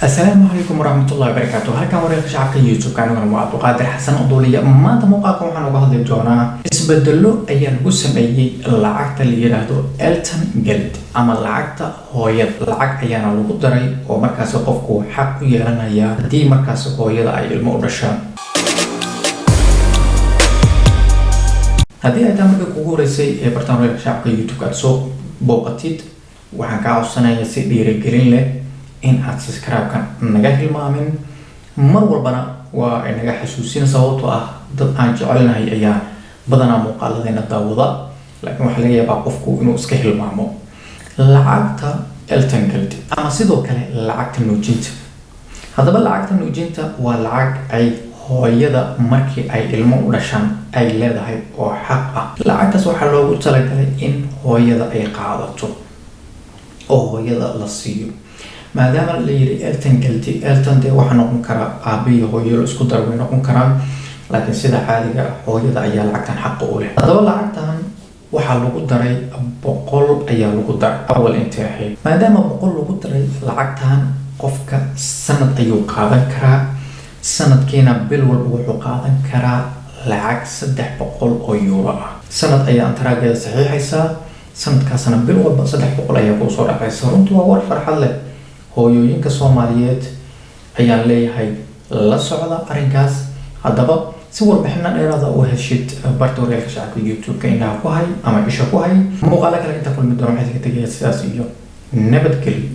السلام عليكم ورحمة الله وبركاته. هل كان وريق شعبك يوتيوب كانوا معاد وقادر حسن أضولية ما تموقعكم وحنا وقهد الجونا اسبدلو أيان قسم أي العقد اللي يرهدو إلتن جلد أما العقد هو العقد أيان لو قدري ومركز قفكو حق يلنا يا دي مركز قوية أي المؤرشان هذه أتامك كوريسي برتان وريق شعبك يوتيوب كاتسو بوقتيد waxaan ka codsanayaa si dhiirigelin leh in aad subscribe-kan naga hilmaamin mar walbana waa inaga xasuusin sababtoo ah dad aan jecelnahay ayaa badanaa muuqaaladeena daawada laakiin waxa laga yaabaa qofku inuu iska hilmaamo lacagta Elton Geld ama sidoo kale lacagta nuujinta. Haddaba lacagta nuujinta waa lacag ay hooyada markii ay ilmo u dhashaan ay leedahay oo xaq ah. Lacagtaas waxaa loogu talagalay in hooyada ay qaadato oo hooyada la siiyo maadaama la yiri Elton Geld de waxa noqon kara aabiyo hooyo isku dar way noqon karaan laakiin sida caadiga hooyada ayaa lacagtan xaq u leh. Haddaba lacagtan waxa lagu daray 100 ayaa lagu daray awal intaahay maadaama 100 lagu daray lacagtan qofka sanad ayuu qaadan karaa sanadkiina bil walba wuxuu qaadan karaa lacag 300 oo euro ah sanad ayaa antaraageeda saxiixaysa sanadkaasna bil walba 300 ayaa ku soo dhacaysa runtii waa war farxad leh hooyooyinka Soomaaliyeed ayaan leeyahay la socda arrinkaas. haddaba si warbixin dheeraad ah oo heshid barta wararka shacabka YouTube-ka inaha ku hay ama isha ku hay muuqaal kale inta kulmi doona waxay ka tagayaan sidaas iyo nabadgelyo.